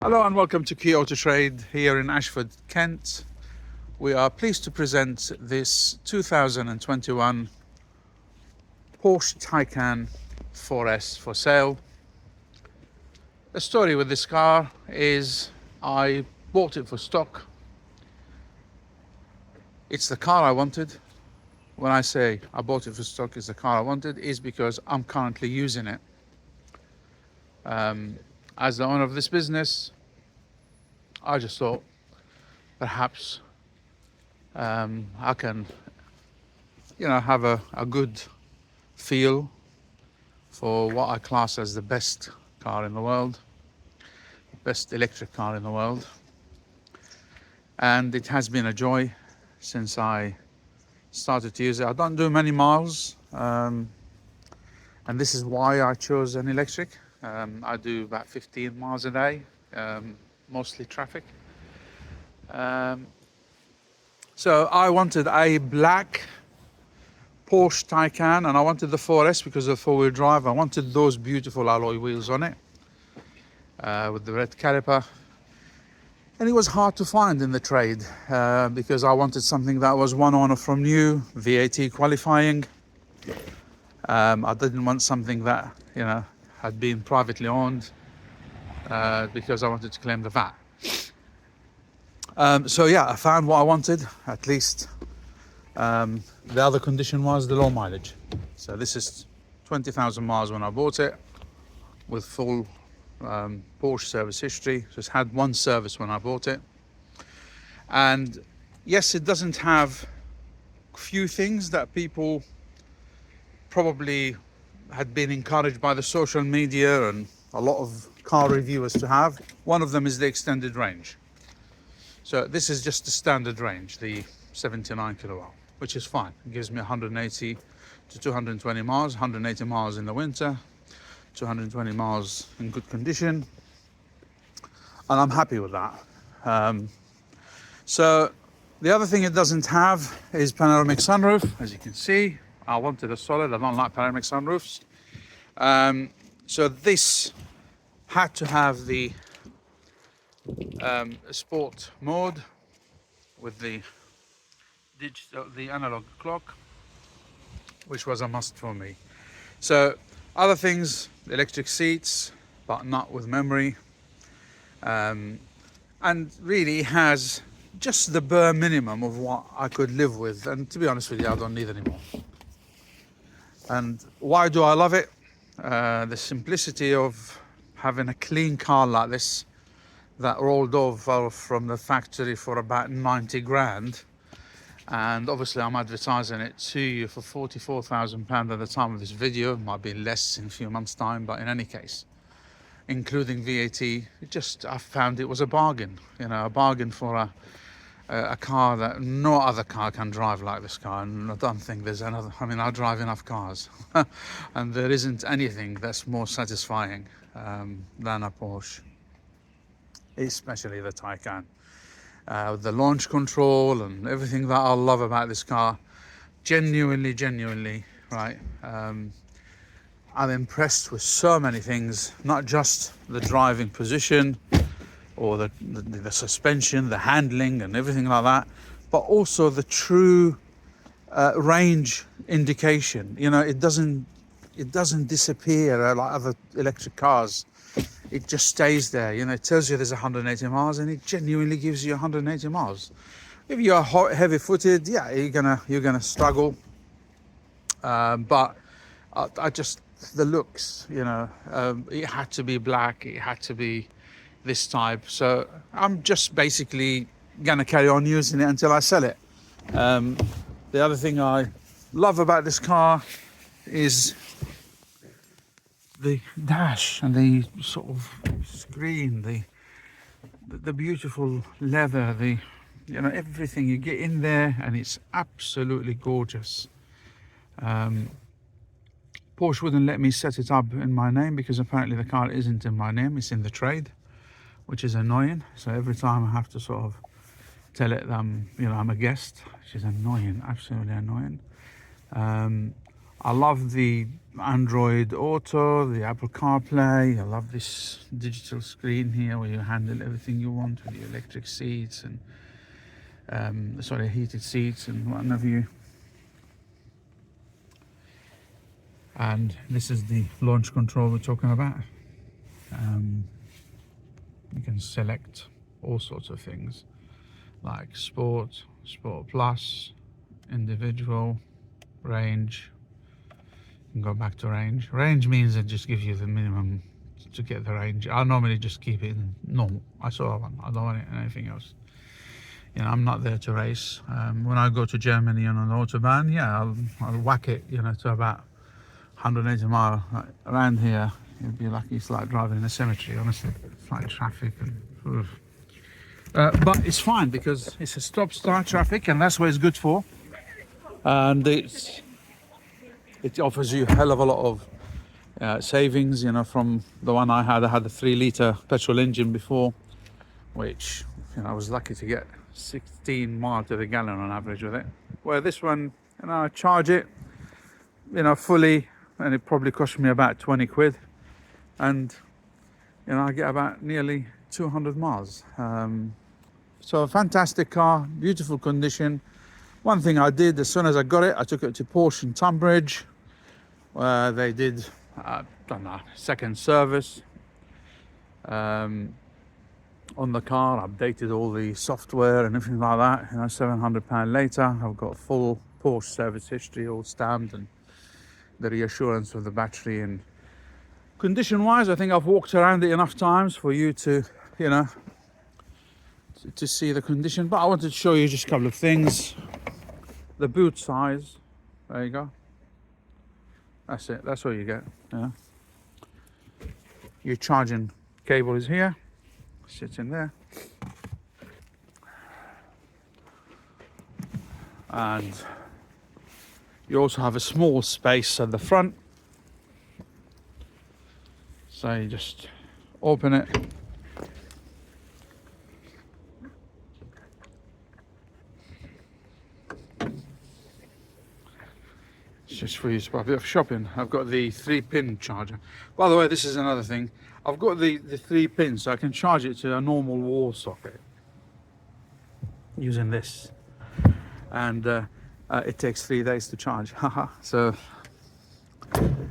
Hello and welcome to Key Auto Trade here in Ashford, Kent. We are pleased to present this 2021 Porsche Taycan 4S for sale. The story with this car is I bought it for stock. It's the car I wanted. When I say I bought it for stock, it's the car I wanted, is because I'm currently using it. As the owner of this business, I just thought perhaps I can, have a good feel for what I class as the best car in the world, best electric car in the world. And it has been a joy since I started to use it. I don't do many miles, and this is why I chose an electric. I do about 15 miles a day, mostly traffic. So I wanted a black Porsche Taycan, and I wanted the 4S because of four-wheel drive. I wanted those beautiful alloy wheels on it with the red caliper. And it was hard to find in the trade because I wanted something that was one owner from new, VAT qualifying. I didn't want something that, had been privately owned because I wanted to claim the VAT. So yeah, I found what I wanted, at least. The other condition was the low mileage. So this is 20,000 miles when I bought it, with full Porsche service history. Just had one service when I bought it. And yes, it doesn't have few things that people probably had been encouraged by the social media and a lot of car reviewers to have. One of them is the extended range. So this is just the standard range, the 79 kilowatt, which is fine. It gives me 180 to 220 miles, 180 miles in the winter, 220 miles in good condition, and I'm happy with that. So the other thing it doesn't have is panoramic sunroof. As you can see, I wanted a solid. I don't like panoramic sunroofs. So this had to have the sport mode with the analog clock, which was a must for me. So other things, electric seats, but not with memory, and really has just the bare minimum of what I could live with. And to be honest with you, I don't need any more. And why do I love it? The simplicity of having a clean car like this that rolled over from the factory for about 90 grand. And obviously I'm advertising it to you for £44,000 at the time of this video. It might be less in a few months' time, but in any case, including VAT, I found it was a bargain. A bargain for a car that no other car can drive like this car. And I don't think there's another. I drive enough cars, and there isn't anything that's more satisfying than a Porsche, especially the Taycan. The launch control and everything that I love about this car, genuinely, right? I'm impressed with so many things, not just the driving position or the suspension, the handling and everything like that, but also the true range indication. It doesn't disappear like other electric cars. It just stays there. It tells you there's 180 miles, and it genuinely gives you 180 miles. If you're heavy-footed, yeah, you're gonna struggle. But I just the looks, it had to be black. It had to be this type. So I'm just basically gonna carry on using it until I sell it. The other thing I love about this car is the dash and the sort of screen, the beautiful leather, everything you get in there, and it's absolutely gorgeous. Porsche wouldn't let me set it up in my name because apparently the car isn't in my name, it's in the trade, which is annoying. So every time I have to sort of tell it I'm a guest, which is annoying, absolutely annoying. I love the Android Auto, the Apple CarPlay. I love this digital screen here where you handle everything you want with the electric seats and heated seats and what have you. And this is the launch control we're talking about. You can select all sorts of things like Sport, Sport Plus, Individual, Range. You can go back to range. Range means it just gives you the minimum to get the range. I normally just keep it in normal. I saw one. I don't want anything else. You know, I'm not there to race. When I go to Germany on an autobahn, yeah, I'll whack it, you know, to about 180 miles. Like, around here, you'd be lucky. It's like driving in a cemetery, honestly. It's like traffic and but it's fine because it's a stop-start traffic, and that's what it's good for. And it offers you a hell of a lot of savings, you know, from the one I had. I had a 3-litre petrol engine before, which, you know, I was lucky to get 16 miles to the gallon on average with it. Where this one, you know, I charge it, you know, fully, and it probably cost me about 20 quid. And, you know, I get about nearly 200 miles. So a fantastic car, beautiful condition. One thing I did, as soon as I got it, I took it to Porsche in Tunbridge. They did, I don't know, second service on the car, updated all the software and everything like that. You know, £700 later, I've got full Porsche service history, all stamped, and the reassurance of the battery. And condition-wise, I think I've walked around it enough times for you to, you know, to see the condition. But I wanted to show you just a couple of things. The boot size, there you go. That's it, that's what you get. Yeah. Your charging cable is here, sits in there. And you also have a small space at the front. So you just open it. Just for you to a bit of shopping. I've got the 3-pin charger. By the way, this is another thing. I've got the 3 pins, so I can charge it to a normal wall socket using this. And it takes 3 days to charge. So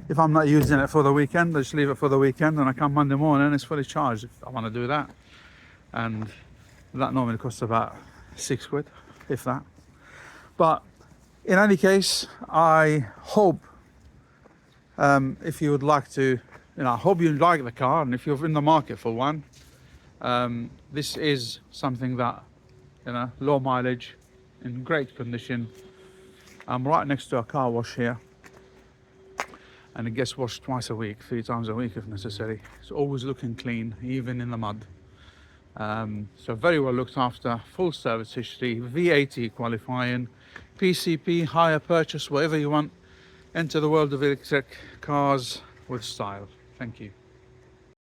if I'm not using it for the weekend, I just leave it for the weekend, and I come Monday morning, it's fully charged if I want to do that. And that normally costs about 6 quid, if that. But in any case, I hope if you would like to, you know, I hope you like the car, and if you're in the market for one, this is something that, you know, low mileage, in great condition. I'm right next to a car wash here, and it gets washed twice a week, 3 times a week if necessary. It's always looking clean, even in the mud. So very well looked after, full service history, VAT qualifying, PCP, hire purchase, whatever you want. Enter the world of electric cars with style. Thank you.